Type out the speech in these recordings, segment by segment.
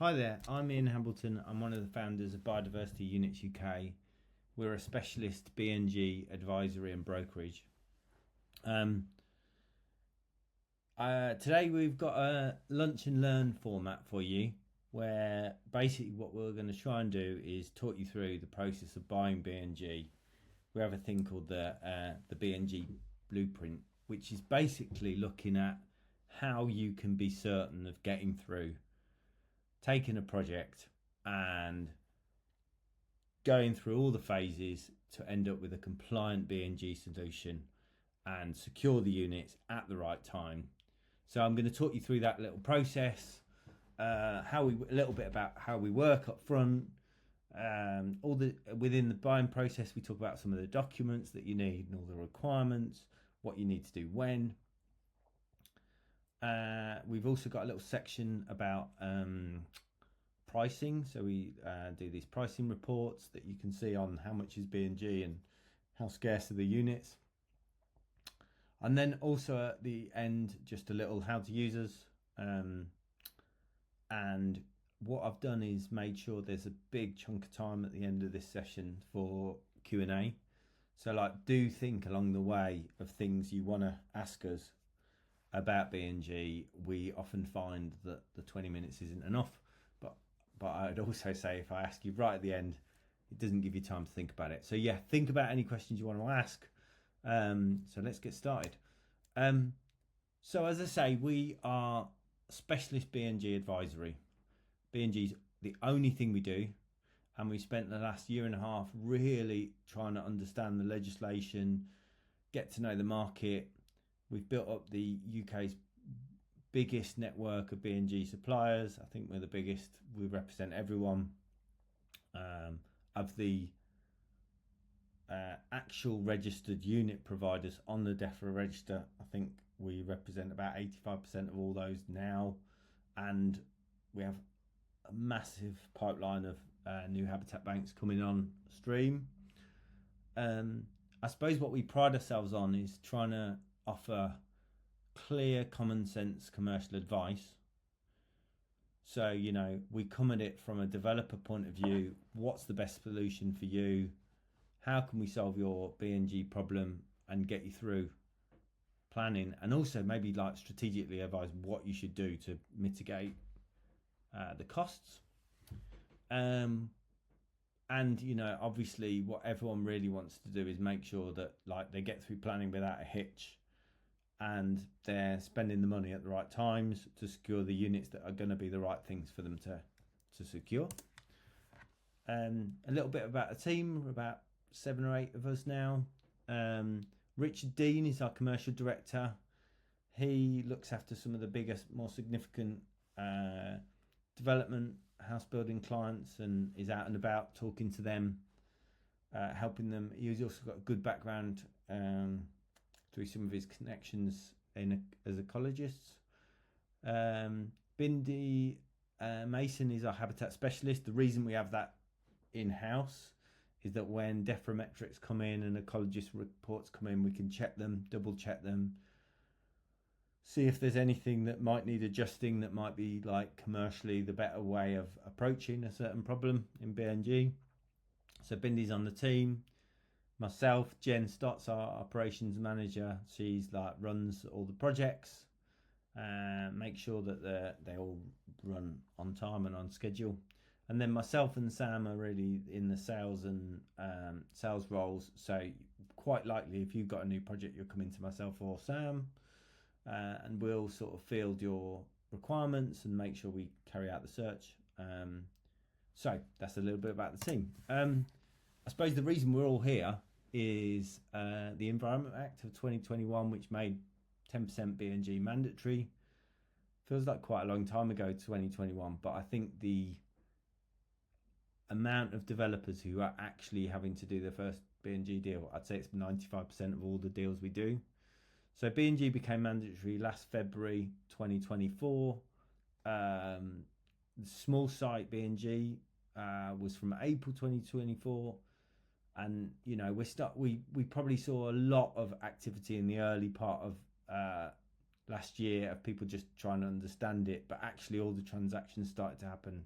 Hi there, I'm Ian Hambleton. I'm one of the founders of Biodiversity Units UK. We're a specialist BNG advisory and brokerage. Today we've got a lunch and learn format for you, where basically what we're going to try and do is talk you through the process of buying BNG. We have a thing called the BNG blueprint, which is basically looking at how you can be certain of getting through taking a project and going through all the phases to end up with a compliant BNG solution and secure the units at the right time. So I'm going to talk you through that little process, a little bit about how we work up front. Within the buying process, we talk about some of the documents that you need and all the requirements, what you need to do when. We've also got a little section about pricing. So we do these pricing reports that you can see on how much is BNG and how scarce are the units. And then also at the end, just a little how to use us. And what I've done is made sure there's a big chunk of time at the end of this session for Q&A. So do think along the way of things you want to ask us about BNG. We often find that the 20 minutes isn't enough, but I'd also say if I ask you right at the end, it doesn't give you time to think about it. So yeah, think about any questions you want to ask. So let's get started. So as I say, we are specialist BNG advisory. BNG is the only thing we do, and we spent the last year and a half really trying to understand the legislation, get to know the market. We've built up the UK's biggest network of BNG suppliers. I think we're the biggest. We represent everyone. Of the actual registered unit providers on the DEFRA register, I think we represent about 85% of all those now, and we have a massive pipeline of new habitat banks coming on stream. I suppose what we pride ourselves on is trying to offer clear, common sense commercial advice. So, we come at it from a developer point of view. What's the best solution for you? How can we solve your BNG problem and get you through planning? And also maybe strategically advise what you should do to mitigate the costs. And, obviously what everyone really wants to do is make sure that they get through planning without a hitch, and they're spending the money at the right times to secure the units that are going to be the right things for them to secure. A little bit about the team. We're about 7 or 8 of us now. Richard Dean is our commercial director. He looks after some of the biggest, more significant development house building clients and is out and about talking to them, helping them. He's also got a good background through some of his connections as ecologists. Bindi Mason is our habitat specialist. The reason we have that in-house is that when DEFRA metrics come in and ecologist reports come in, we can check them, double check them, see if there's anything that might need adjusting, that might be commercially the better way of approaching a certain problem in BNG. So Bindi's on the team. Myself, Jen Stotts, our operations manager, she's runs all the projects, make sure that they all run on time and on schedule. And then myself and Sam are really in the sales and sales roles. So quite likely, if you've got a new project, you'll come into myself or Sam, and we'll sort of field your requirements and make sure we carry out the search. So that's a little bit about the team. I suppose the reason we're all here is the Environment Act of 2021, which made 10% BNG mandatory. Feels like quite a long time ago, 2021, but I think the amount of developers who are actually having to do their first BNG deal, I'd say it's 95% of all the deals we do. So BNG became mandatory last February 2024. Small site BNG was from April 2024. And we probably saw a lot of activity in the early part of last year of people just trying to understand it, but actually all the transactions started to happen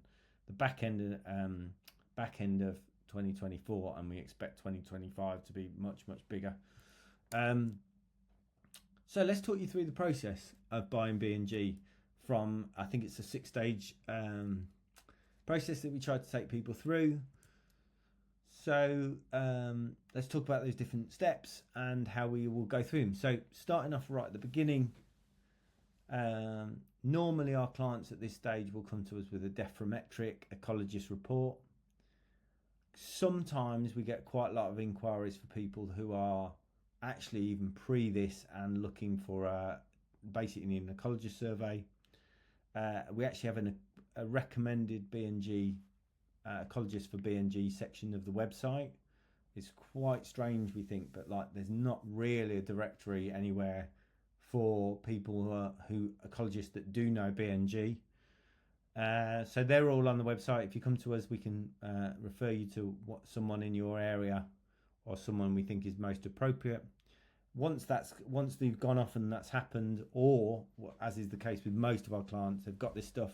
the back end of 2024, and we expect 2025 to be much bigger. So let's talk you through the process of buying BNG from, I think it's a 6-stage process that we try to take people through. So let's talk about those different steps and how we will go through them. So starting off right at the beginning, normally our clients at this stage will come to us with a dephrometric ecologist report. Sometimes we get quite a lot of inquiries for people who are actually even pre this and looking for basically an ecologist survey. We actually have a recommended BNG ecologist for BNG section of the website. It's quite strange, we think, but like there's not really a directory anywhere for people who ecologists that do know BNG. So they're all on the website. If you come to us, we can refer you to someone in your area or someone we think is most appropriate. Once they've gone off and that's happened, or as is the case with most of our clients, they've got this stuff.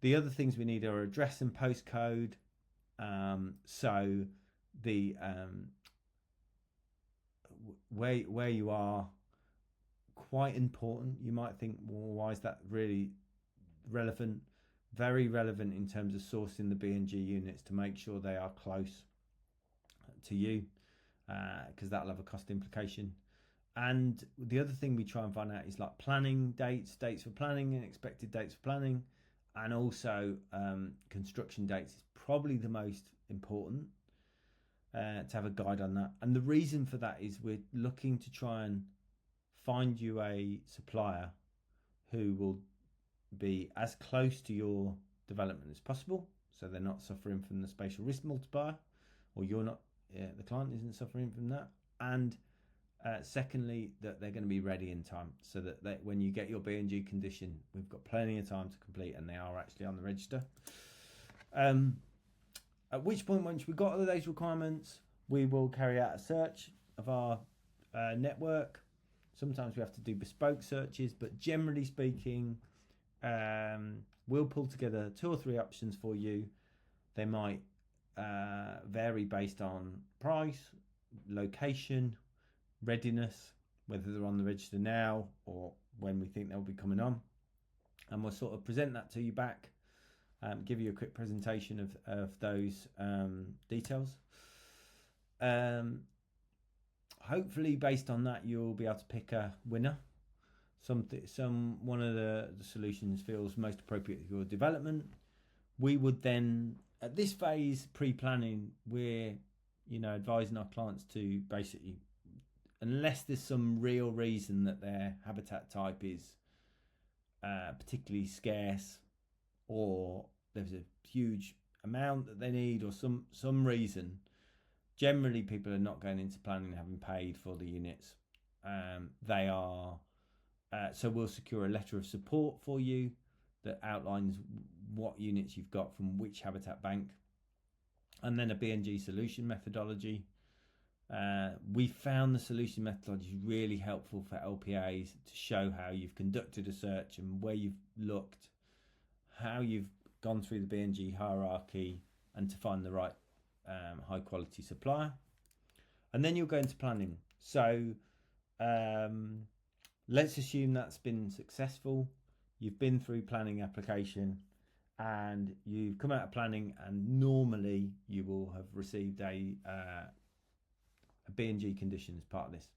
The other things we need are address and postcode. So the where you are, quite important. You might think, well, why is that really relevant? Very relevant in terms of sourcing the BNG units to make sure they are close to you, because that'll have a cost implication. And the other thing we try and find out is like planning dates for planning and expected dates for planning, and also construction dates is probably the most important, to have a guide on that. And the reason for that is we're looking to try and find you a supplier who will be as close to your development as possible, so they're not suffering from the spatial risk multiplier, or you're not, the client isn't suffering from that. And secondly, that they're going to be ready in time, so that when you get your BNG condition, we've got plenty of time to complete and they are actually on the register. At which point, once we've got all of those requirements, we will carry out a search of our network. Sometimes we have to do bespoke searches, but generally speaking, we'll pull together 2 or 3 options for you. They might vary based on price, location, readiness, whether they're on the register now or when we think they'll be coming on. And we'll sort of present that to you back, give you a quick presentation of those details. Hopefully based on that, you'll be able to pick a winner. One of the solutions feels most appropriate for your development. We would then, at this phase, pre-planning, we're advising our clients to basically, unless there's some real reason that their habitat type is particularly scarce, or there's a huge amount that they need, or some reason, generally people are not going into planning having paid for the units. They are so we'll secure a letter of support for you that outlines what units you've got from which habitat bank, and then a BNG solution methodology. We found the solution methodology is really helpful for LPAs to show how you've conducted a search and where you've looked, how you've gone through the BNG hierarchy, and to find the right high quality supplier. And then you'll go into planning. So let's assume that's been successful. You've been through planning application and you've come out of planning, and normally you will have received a BNG condition as part of this.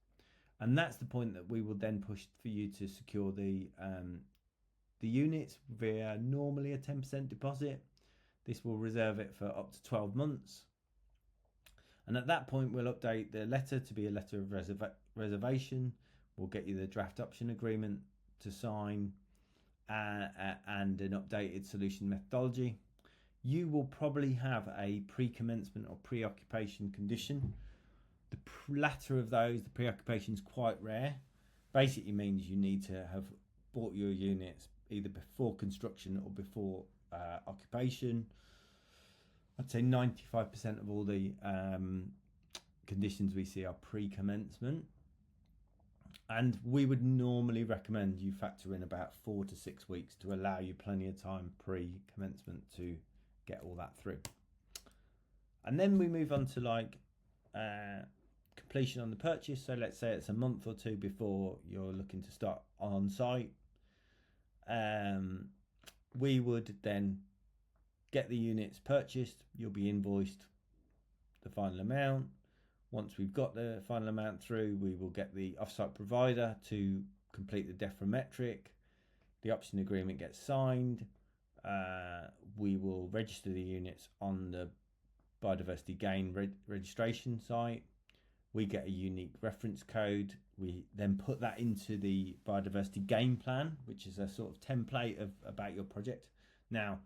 And that's the point that we will then push for you to secure the units via normally a 10% deposit. This will reserve it for up to 12 months. And at that point, we'll update the letter to be a letter of reservation. We'll get you the draft option agreement to sign, and an updated solution methodology. You will probably have a pre-commencement or pre-occupation condition. The latter of those, the pre-occupation, is quite rare. Basically means you need to have bought your units either before construction or before occupation. I'd say 95% of all the conditions we see are pre-commencement. And we would normally recommend you factor in about 4 to 6 weeks to allow you plenty of time pre-commencement to get all that through. And then we move on to like completion on the purchase. So let's say it's a month or two before you're looking to start on site. We would then get the units purchased. You'll be invoiced the final amount. Once we've got the final amount through, we will get the offsite provider to complete the deframetric. The option agreement gets signed. We will register the units on the biodiversity gain registration site. We get a unique reference code. We then put that into the biodiversity gain plan, which is a sort of template about your project. Now,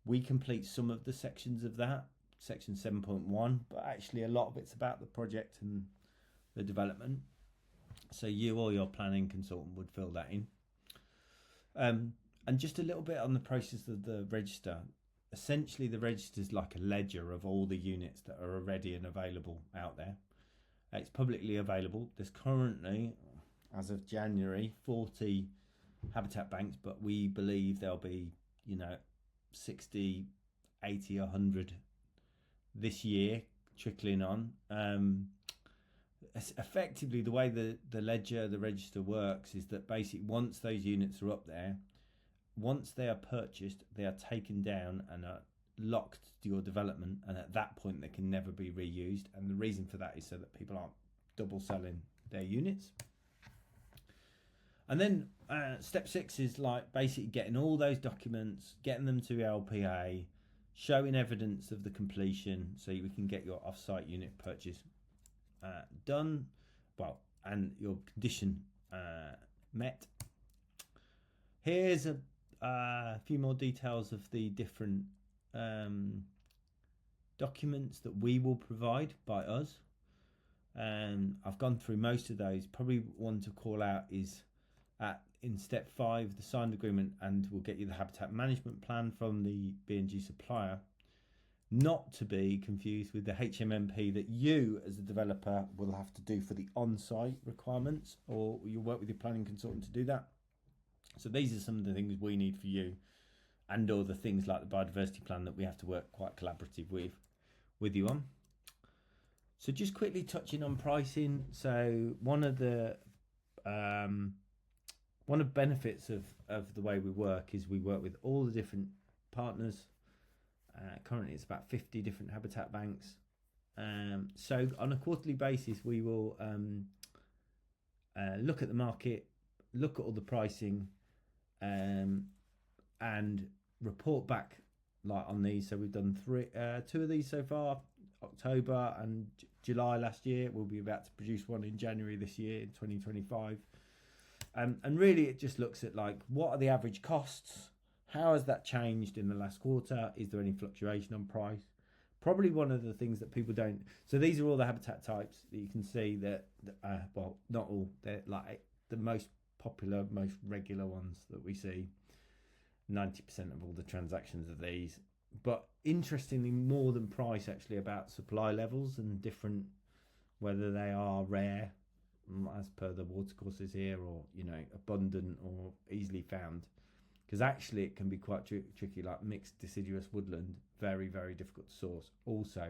we complete some of the sections of that, section 7.1, but actually a lot of it's about the project and the development. So you or your planning consultant would fill that in. And just a little bit on the process of the register. Essentially, the register is like a ledger of all the units that are already and available out there. It's publicly available. There's currently, as of January, 40 habitat banks, but we believe there'll be, 60, 80, 100 this year trickling on. Effectively, the way the register works is that basically once those units are up there, once they are purchased, they are taken down and are locked to your development, and at that point they can never be reused. And the reason for that is so that people aren't double selling their units. And then step 6 is like basically getting all those documents, getting them to LPA, showing evidence of the completion so we can get your off-site unit purchase done, and your condition met. Here's a few more details of the different documents that we will provide by us. I've gone through most of those. Probably one to call out is in step 5, the signed agreement, and we'll get you the habitat management plan from the BNG supplier. Not to be confused with the HMMP that you as a developer will have to do for the on-site requirements, or you'll work with your planning consultant to do that. So these are some of the things we need for you, and all the things like the biodiversity plan that we have to work quite collaborative with you on. So just quickly touching on pricing. So one of the benefits of the way we work is we work with all the different partners. Currently it's about 50 different habitat banks. So on a quarterly basis, we will look at the market, look at all the pricing, and report back on these. So we've done 2 of these so far, October and July last year. We'll be about to produce one in January this year, in 2025. And really it just looks at what are the average costs? How has that changed in the last quarter? Is there any fluctuation on price? Probably one of the things that people don't. So these are all the habitat types that you can see that, not all. They're like the most popular, most regular ones that we see. 90% of all the transactions are these. But interestingly, more than price, actually about supply levels and different, whether they are rare, as per the watercourses here, or abundant or easily found. Because actually it can be quite tricky, like mixed deciduous woodland, very, very difficult to source. Also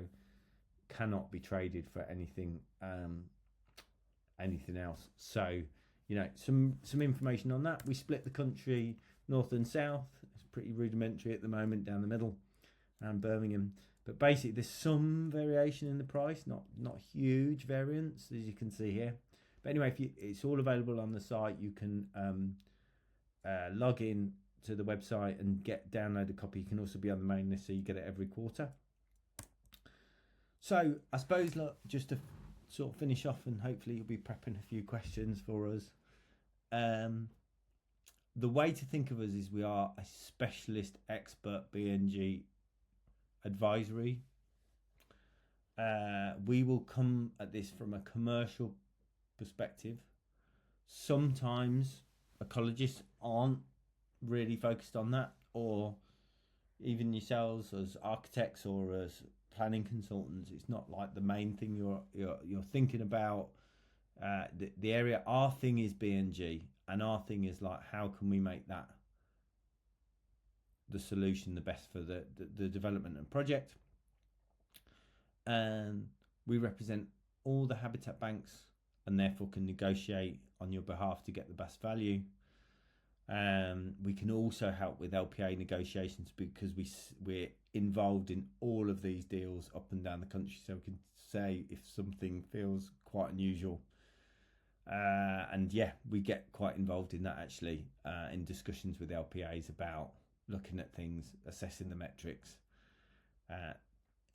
cannot be traded for anything else. So, some information on that. We split the country north and south. It's pretty rudimentary at the moment down the middle and Birmingham. But basically there's some variation in the price, not huge variance, as you can see here. But anyway, it's all available on the site. You can log in to the website and download a copy. You can also be on the mailing list, so you get it every quarter. So I suppose, look, just to sort of finish off, and hopefully you'll be prepping a few questions for us. The way to think of us is we are a specialist expert BNG advisory. We will come at this from a commercial perspective. Sometimes ecologists aren't really focused on that, or even yourselves as architects or as planning consultants, it's not like the main thing you're thinking about. the area. Our thing is BNG, and our thing is like, how can we make that the solution the best for the development and project. And we represent all the habitat banks and therefore can negotiate on your behalf to get the best value. We can also help with LPA negotiations because we're involved in all of these deals up and down the country, so we can say if something feels quite unusual. And yeah, we get quite involved in that actually, in discussions with LPAs about looking at things, assessing the metrics.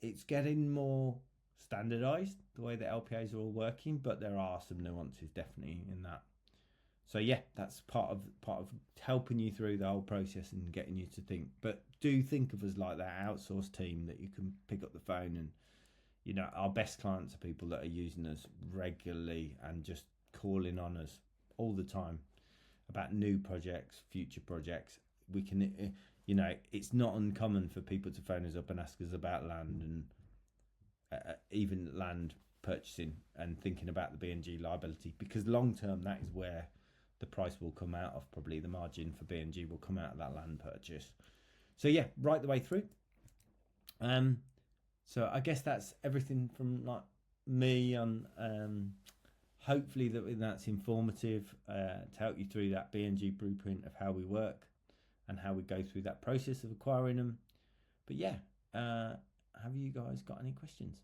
It's getting more standardized the way that LPAs are all working, but there are some nuances definitely in that. So yeah, that's part of helping you through the whole process and getting you to think. But do think of us like that outsourced team that you can pick up the phone and, you know, our best clients are people that are using us regularly and just calling on us all the time about new projects, future projects. We can, you know, it's not uncommon for people to phone us up and ask us about land and even land purchasing and thinking about the BNG liability, because long term that is where the price will come out of. Probably the margin for BNG will come out of that land purchase. So yeah, right the way through. So I guess that's everything from like me on. Hopefully that's informative to help you through that BNG blueprint of how we work and how we go through that process of acquiring them. But yeah, have you guys got any questions?